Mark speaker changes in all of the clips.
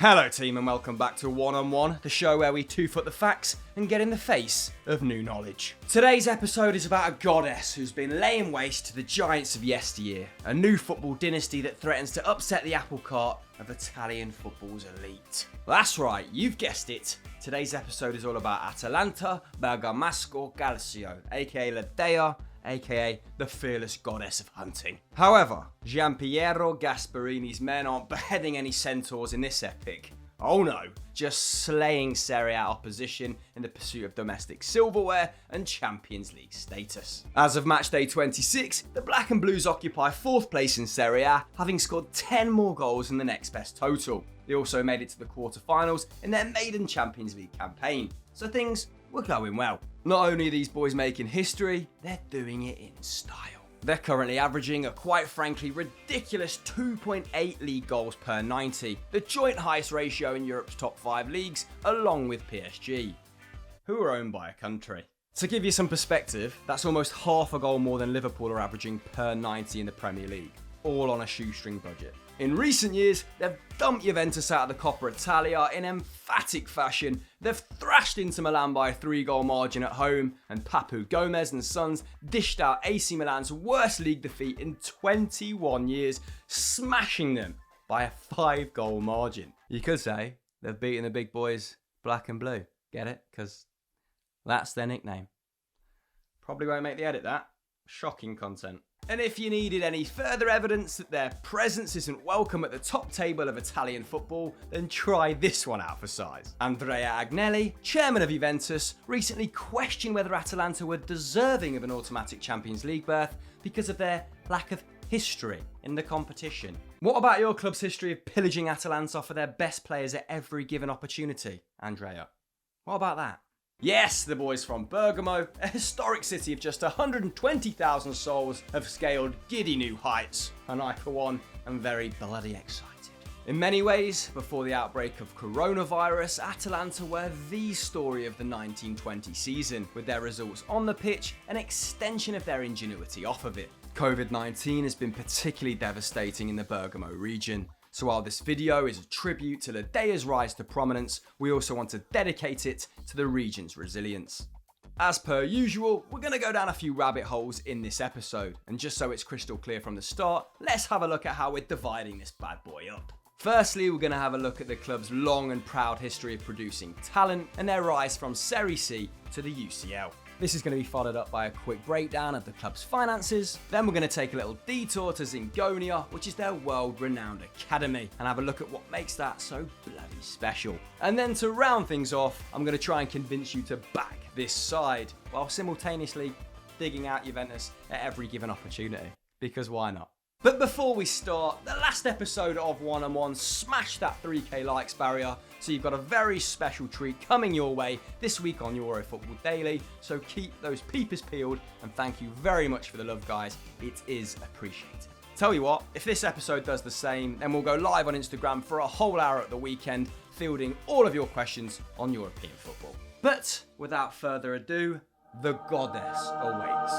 Speaker 1: Hello team and welcome back to One on One, the show where we two-foot the facts and get in the face of new knowledge. Today's episode is about a goddess who's been laying waste to the giants of yesteryear, a new football dynasty that threatens to upset the apple cart of Italian football's elite. That's right, you've guessed it. Today's episode is all about Atalanta Bergamo Calcio, aka La Dea, aka the fearless goddess of hunting. However, Gianpiero Gasparini's men aren't beheading any centaurs in this epic. Oh no, just slaying Serie A opposition in the pursuit of domestic silverware and Champions League status. As of matchday 26, the Black and Blues occupy 4th place in Serie A, having scored 10 more goals than the next best total. They also made it to the quarterfinals in their maiden Champions League campaign, so things were going well. Not only are these boys making history, they're doing it in style. They're currently averaging a quite frankly ridiculous 2.8 league goals per 90, the joint highest ratio in Europe's top 5 leagues, along with PSG, who are owned by a country. To give you some perspective, that's almost half a goal more than Liverpool are averaging per 90 in the Premier League, all on a shoestring budget. In recent years, they've dumped Juventus out of the Coppa Italia in emphatic fashion. They've thrashed Inter Milan by a 3-goal margin at home, and Papu Gomez and Sons dished out AC Milan's worst league defeat in 21 years, smashing them by a 5-goal margin. You could say they've beaten the big boys black and blue. Get it? Because that's their nickname. Probably won't make the edit, that. Shocking content. And if you needed any further evidence that their presence isn't welcome at the top table of Italian football, then try this one out for size. Andrea Agnelli, chairman of Juventus, recently questioned whether Atalanta were deserving of an automatic Champions League berth because of their lack of history in the competition. What about your club's history of pillaging Atalanta for their best players at every given opportunity, Andrea? What about that? Yes, the boys from Bergamo, a historic city of just 120,000 souls, have scaled giddy new heights, and I, for one, am very bloody excited. In many ways, before the outbreak of coronavirus, Atalanta were the story of the 1920 season, with their results on the pitch an extension of their ingenuity off of it. COVID-19 has been particularly devastating in the Bergamo region. So while this video is a tribute to La Dea's rise to prominence, we also want to dedicate it to the region's resilience. As per usual, we're going to go down a few rabbit holes in this episode, and just so it's crystal clear from the start, let's have a look at how we're dividing this bad boy up. Firstly, we're going to have a look at the club's long and proud history of producing talent and their rise from Serie C to the UCL. This is going to be followed up by a quick breakdown of the club's finances. Then we're going to take a little detour to Zingonia, which is their world-renowned academy, and have a look at what makes that so bloody special. And then to round things off, I'm going to try and convince you to back this side, while simultaneously digging out Juventus at every given opportunity. Because why not? But before we start, the last episode of One on One smashed that 3k likes barrier, so you've got a very special treat coming your way this week on Euro Football Daily, so keep those peepers peeled, and thank you very much for the love, guys. It is appreciated. Tell you what, if this episode does the same, then we'll go live on Instagram for a whole hour at the weekend, fielding all of your questions on European football. But without further ado, the goddess awaits.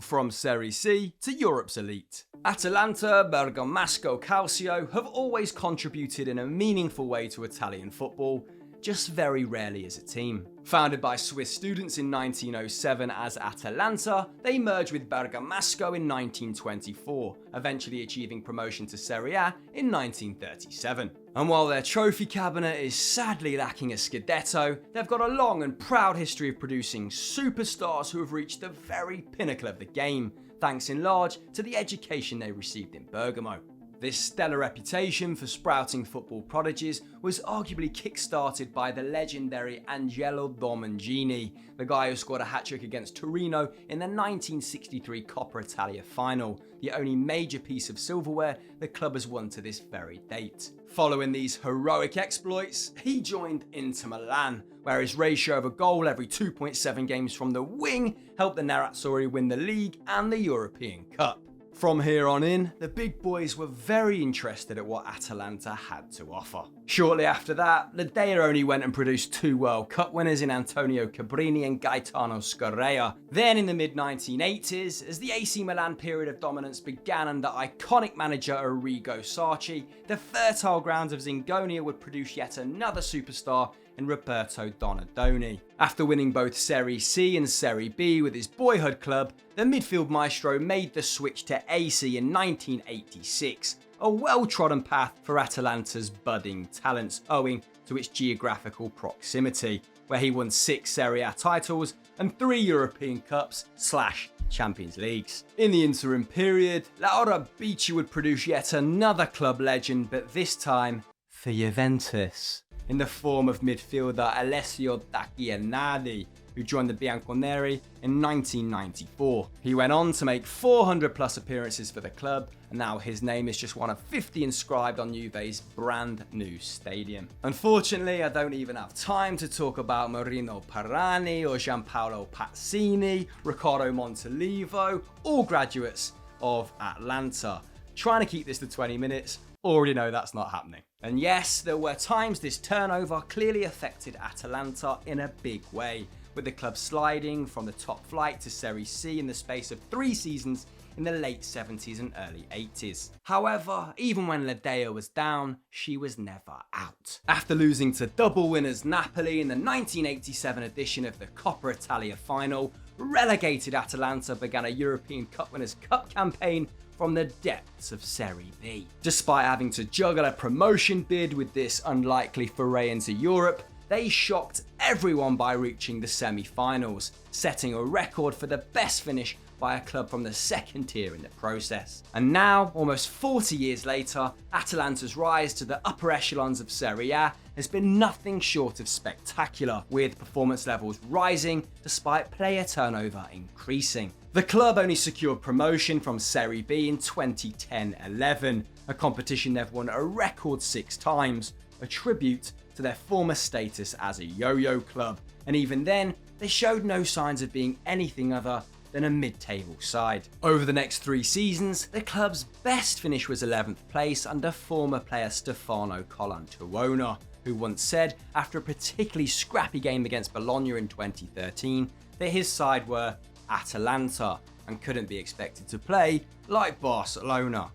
Speaker 1: From Serie C to Europe's elite, Atalanta Bergamo Calcio have always contributed in a meaningful way to Italian football, just very rarely as a team. Founded by Swiss students in 1907 as Atalanta, they merged with Bergamasco in 1924, eventually achieving promotion to Serie A in 1937. And while their trophy cabinet is sadly lacking a Scudetto, they've got a long and proud history of producing superstars who have reached the very pinnacle of the game, thanks in large to the education they received in Bergamo. This stellar reputation for sprouting football prodigies was arguably kick-started by the legendary Angelo Domangini, the guy who scored a hat-trick against Torino in the 1963 Coppa Italia final, the only major piece of silverware the club has won to this very date. Following these heroic exploits, he joined Inter Milan, where his ratio of a goal every 2.7 games from the wing helped the Nerazzurri win the league and the European Cup. From here on in, the big boys were very interested at what Atalanta had to offer. Shortly after that, Ledea only went and produced 2 World Cup winners in Antonio Cabrini and Gaetano Scorrea. Then in the mid-1980s, as the AC Milan period of dominance began under iconic manager Arrigo Sacchi, the fertile grounds of Zingonia would produce yet another superstar in Roberto Donadoni. After winning both Serie C and Serie B with his boyhood club, the midfield maestro made the switch to AC in 1986, a well-trodden path for Atalanta's budding talents owing to its geographical proximity, where he won 6 Serie A titles and 3 European Cups / Champions Leagues. In the interim period, Laura Bici would produce yet another club legend, but this time for Juventus, in the form of midfielder Alessio Tacchianardi, who joined the Bianconeri in 1994. He went on to make 400 plus appearances for the club, and now his name is just one of 50 inscribed on Juve's brand new stadium. Unfortunately, I don't even have time to talk about Marino Parani or Gianpaolo Pazzini, Riccardo Montolivo, all graduates of Atlanta. Trying to keep this to 20 minutes, already know that's not happening. And yes, there were times this turnover clearly affected Atalanta in a big way, with the club sliding from the top flight to Serie C in the space of 3 seasons in the late 70s and early 80s. However, even when Ledea was down, she was never out. After losing to double winners Napoli in the 1987 edition of the Coppa Italia final, relegated Atalanta began a European Cup Winners' Cup campaign from the depths of Serie B. Despite having to juggle a promotion bid with this unlikely foray into Europe, they shocked everyone by reaching the semi-finals, setting a record for the best finish by a club from the second tier in the process. And now, almost 40 years later, Atalanta's rise to the upper echelons of Serie A has been nothing short of spectacular, with performance levels rising despite player turnover increasing. The club only secured promotion from Serie B in 2010-11, a competition they've won a record 6 times, a tribute to their former status as a yo-yo club, and even then, they showed no signs of being anything other than a mid-table side. Over the next 3 seasons, the club's best finish was 11th place under former player Stefano Colantuona, who once said, after a particularly scrappy game against Bologna in 2013, that his side were Atalanta and couldn't be expected to play like Barcelona.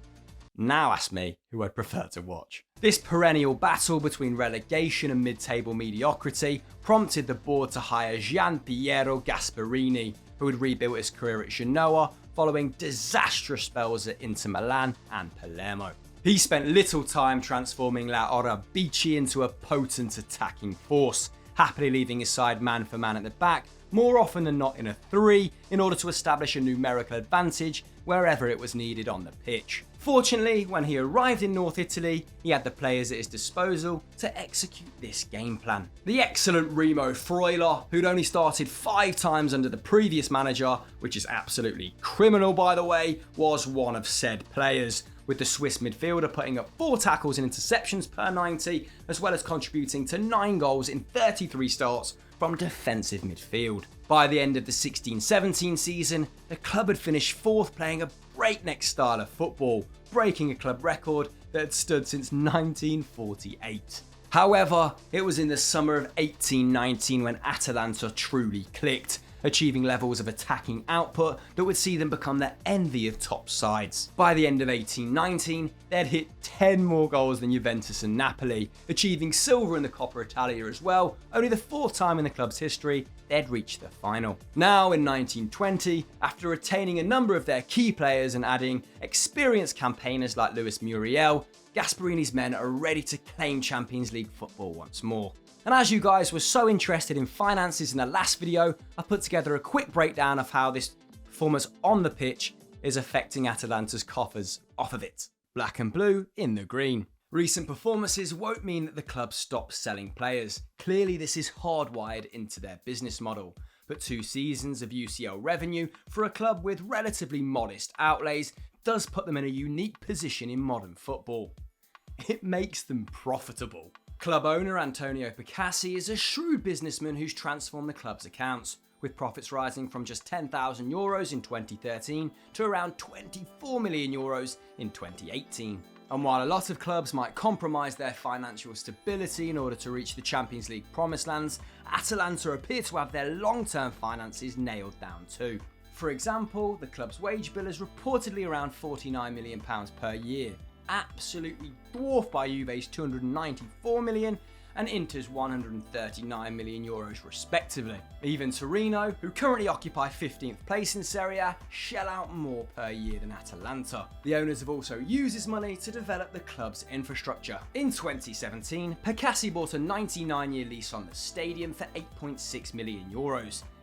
Speaker 1: Now ask me who I'd prefer to watch. This perennial battle between relegation and mid-table mediocrity prompted the board to hire Gian Piero Gasperini, who had rebuilt his career at Genoa following disastrous spells at Inter Milan and Palermo. He spent little time transforming La Ora Bici into a potent attacking force, happily leaving his side man for man at the back, more often than not in a 3, in order to establish a numerical advantage wherever it was needed on the pitch. Fortunately, when he arrived in North Italy, he had the players at his disposal to execute this game plan. The excellent Remo Freuler, who'd only started 5 times under the previous manager, which is absolutely criminal by the way, was one of said players, with the Swiss midfielder putting up 4 tackles and interceptions per 90, as well as contributing to 9 goals in 33 starts from defensive midfield. By the end of the 16-17 season, the club had finished 4th, playing a breakneck style of football, breaking a club record that had stood since 1948. However, it was in the summer of 18-19 when Atalanta truly clicked, achieving levels of attacking output that would see them become the envy of top sides. By the end of 18-19, they'd hit 10 more goals than Juventus and Napoli, achieving silver in the Coppa Italia as well, only the 4th time in the club's history they'd reached the final. Now in 1920, after retaining a number of their key players and adding experienced campaigners like Luis Muriel, Gasperini's men are ready to claim Champions League football once more. And as you guys were so interested in finances in the last video, I put together a quick breakdown of how this performance on the pitch is affecting Atalanta's coffers off of it. Black and blue in the green. Recent performances won't mean that the club stops selling players. Clearly this is hardwired into their business model. But 2 seasons of UCL revenue for a club with relatively modest outlays does put them in a unique position in modern football. It makes them profitable. Club owner Antonio Picassi is a shrewd businessman who's transformed the club's accounts, with profits rising from just €10,000 in 2013 to around €24 million in 2018. And while a lot of clubs might compromise their financial stability in order to reach the Champions League promised lands, Atalanta appear to have their long-term finances nailed down too. For example, the club's wage bill is reportedly around £49 million per year, absolutely dwarfed by Juve's €294 million and Inter's €139 million respectively. Even Torino, who currently occupy 15th place in Serie A, shell out more per year than Atalanta. The owners have also used this money to develop the club's infrastructure. In 2017, Percassi bought a 99-year lease on the stadium for €8.6 million.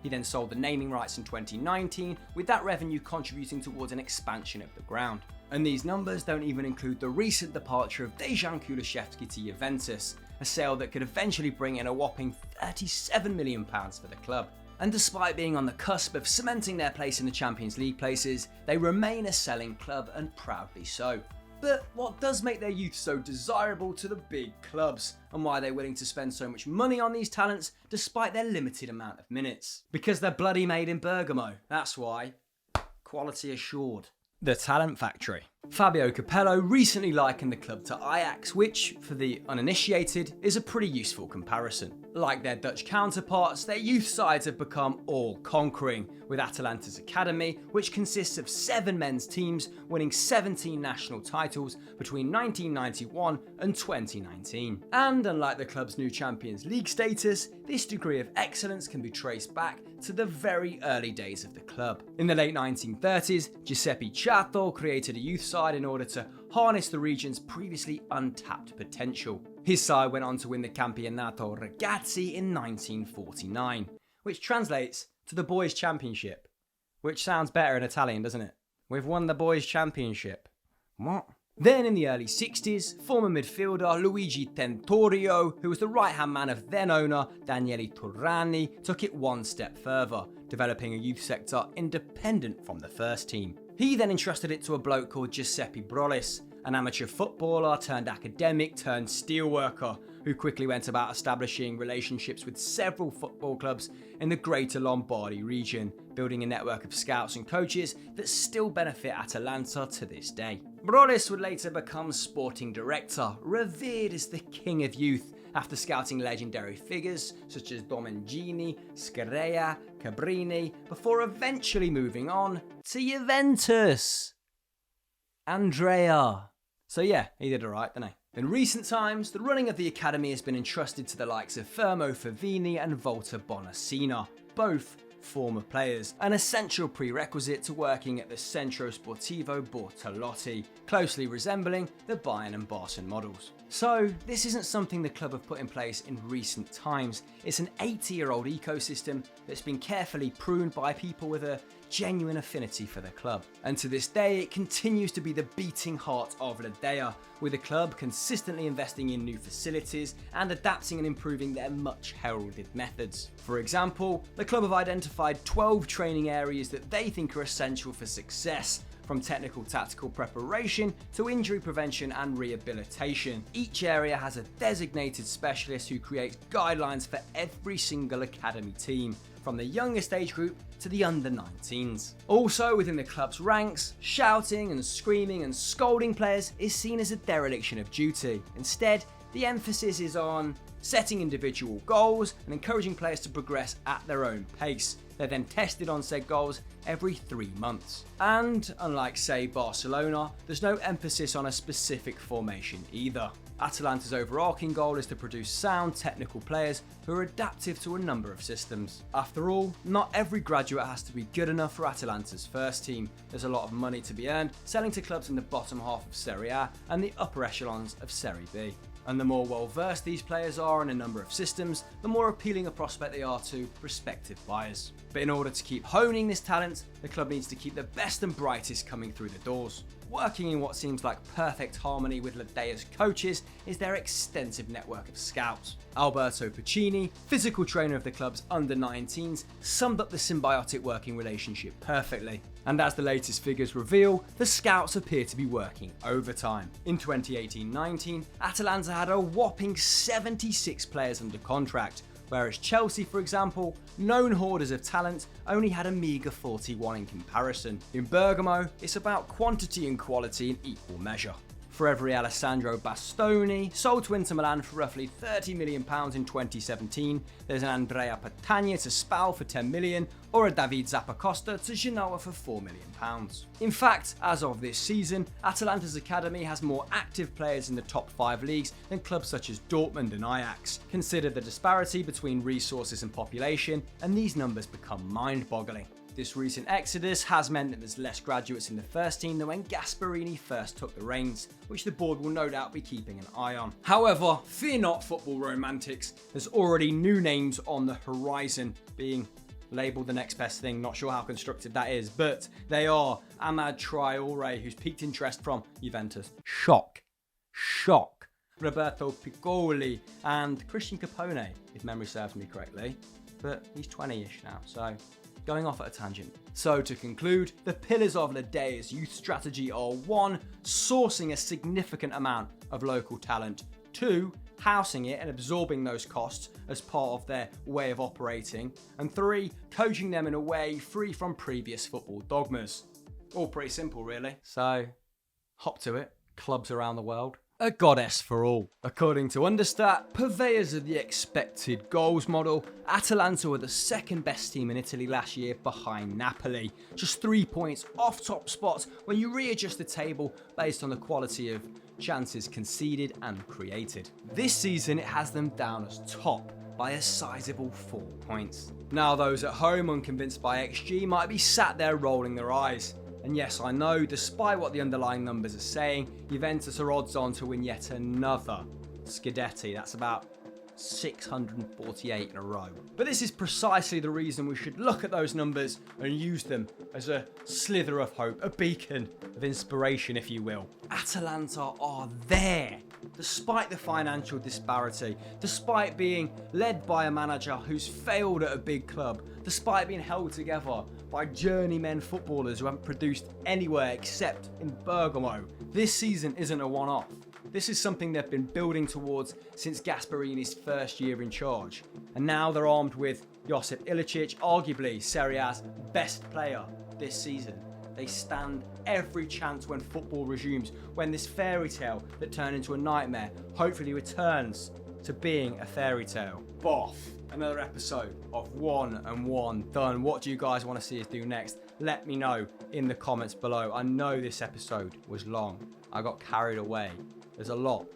Speaker 1: He then sold the naming rights in 2019, with that revenue contributing towards an expansion of the ground. And these numbers don't even include the recent departure of Dejan Kulusevski to Juventus, a sale that could eventually bring in a whopping £37 million for the club. And despite being on the cusp of cementing their place in the Champions League places, they remain a selling club, and proudly so. But what does make their youth so desirable to the big clubs, and why they're willing to spend so much money on these talents despite their limited amount of minutes? Because they're bloody made in Bergamo, that's why. Quality assured. The Talent Factory. Fabio Capello recently likened the club to Ajax, which, for the uninitiated, is a pretty useful comparison. Like their Dutch counterparts, their youth sides have become all-conquering, with Atalanta's academy, which consists of 7 men's teams winning 17 national titles between 1991 and 2019. And unlike the club's new Champions League status, this degree of excellence can be traced back to the very early days of the club. In the late 1930s, Giuseppe Chato created a youth side in order to harness the region's previously untapped potential. His side went on to win the Campionato Ragazzi in 1949, which translates to the Boys' Championship, which sounds better in Italian, doesn't it? We've won the Boys' Championship. What? Then in the early 60s, former midfielder Luigi Tentorio, who was the right-hand man of then owner Daniele Turrani, took it one step further, developing a youth sector independent from the first team. He then entrusted it to a bloke called Giuseppe Brolis, an amateur footballer turned academic turned steelworker, who quickly went about establishing relationships with several football clubs in the greater Lombardy region, building a network of scouts and coaches that still benefit Atalanta to this day. Brolis would later become sporting director, revered as the king of youth, after scouting legendary figures such as Domengini, Scirea, Cabrini, before eventually moving on to Juventus. Andrea. So yeah, he did alright, didn't he? In recent times, the running of the academy has been entrusted to the likes of Fermo Favini and Volta Bonacina, both former players, an essential prerequisite to working at the Centro Sportivo Bortolotti, closely resembling the Bayern and Barca models. So this isn't something the club have put in place in recent times, it's an 80-year-old ecosystem that's been carefully pruned by people with a genuine affinity for the club. And to this day, it continues to be the beating heart of Ledea, with the club consistently investing in new facilities and adapting and improving their much heralded methods. For example, the club have identified 12 training areas that they think are essential for success, from technical tactical preparation to injury prevention and rehabilitation. Each area has a designated specialist who creates guidelines for every single academy team, from the youngest age group to the under-19s. Also within the club's ranks, shouting and screaming and scolding players is seen as a dereliction of duty. Instead, the emphasis is on setting individual goals and encouraging players to progress at their own pace. They're then tested on said goals every 3 months. And unlike, say, Barcelona, there's no emphasis on a specific formation either. Atalanta's overarching goal is to produce sound technical players who are adaptive to a number of systems. After all, not every graduate has to be good enough for Atalanta's first team. There's a lot of money to be earned selling to clubs in the bottom half of Serie A and the upper echelons of Serie B. And the more well versed these players are in a number of systems, the more appealing a prospect they are to prospective buyers. But in order to keep honing this talent, the club needs to keep the best and brightest coming through the doors. Working in what seems like perfect harmony with Ledea's coaches is their extensive network of scouts. Alberto Piccini, physical trainer of the club's under-19s, summed up the symbiotic working relationship perfectly. And as the latest figures reveal, the scouts appear to be working overtime. In 2018-19, Atalanta had a whopping 76 players under contract, Whereas Chelsea, for example, known hoarders of talent, only had a meagre 41 in comparison. In Bergamo, it's about quantity and quality in equal measure. For every Alessandro Bastoni, sold to Inter Milan for roughly £30 million in 2017, there's an Andrea Petagna to Spal for £10 million, or a David Zappacosta to Genoa for £4 million. In fact, as of this season, Atalanta's academy has more active players in the top 5 leagues than clubs such as Dortmund and Ajax. Consider the disparity between resources and population, and these numbers become mind-boggling. This recent exodus has meant that there's less graduates in the first team than when Gasperini first took the reins, which the board will no doubt be keeping an eye on. However, fear not, football romantics, there's already new names on the horizon being labelled the next best thing. Not sure how constructive that is, but they are Amad Traore, who's piqued interest from Juventus. Shock. Roberto Piccoli and Christian Capone, if memory serves me correctly, but he's 20-ish now, so going off at a tangent. So to conclude, the pillars of Ledea's youth strategy are 1. Sourcing a significant amount of local talent. 2. Housing it and absorbing those costs as part of their way of operating. And 3. Coaching them in a way free from previous football dogmas. All pretty simple, really. So, hop to it. Clubs around the world. A goddess for all. According to Understat, purveyors of the expected goals model, Atalanta were the second best team in Italy last year behind Napoli. Just 3 points off top spots when you readjust the table based on the quality of chances conceded and created. This season it has them down as top by a sizable 4 points. Now those at home unconvinced by XG might be sat there rolling their eyes. And yes, I know, despite what the underlying numbers are saying, Juventus are odds on to win yet another Scudetti. That's about 648 in a row. But this is precisely the reason we should look at those numbers and use them as a slither of hope, a beacon of inspiration, if you will. Atalanta are there, despite the financial disparity, despite being led by a manager who's failed at a big club, despite being held together by journeymen footballers who haven't produced anywhere except in Bergamo. This season isn't a one-off. This is something they've been building towards since Gasperini's first year in charge. And now they're armed with Josip Ilicic, arguably Serie A's best player this season. They stand every chance when football resumes, when this fairy tale that turned into a nightmare hopefully returns to being a fairy tale. Boff. Another episode of 1 and 1 done. What do you guys want to see us do next? Let me know in the comments below. I know this episode was long. I got carried away. There's a lot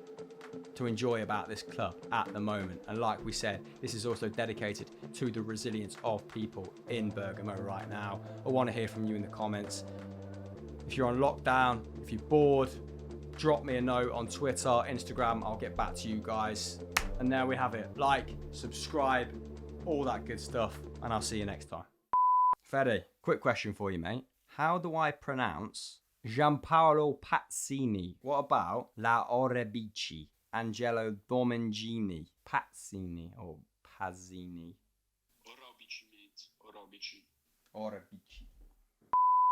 Speaker 1: to enjoy about this club at the moment. And like we said, this is also dedicated to the resilience of people in Bergamo right now. I want to hear from you in the comments. If you're on lockdown, if you're bored, drop me a note on Twitter, Instagram. I'll get back to you guys. And there we have it. Like, subscribe, all that good stuff. And I'll see you next time. Fede, quick question for you, mate. How do I pronounce Gianpaolo Pazzini? What about La Orebici? Angelo Domengini? Pazzini or Pazzini?
Speaker 2: Orobici, mate. Orobici.
Speaker 1: Orebici.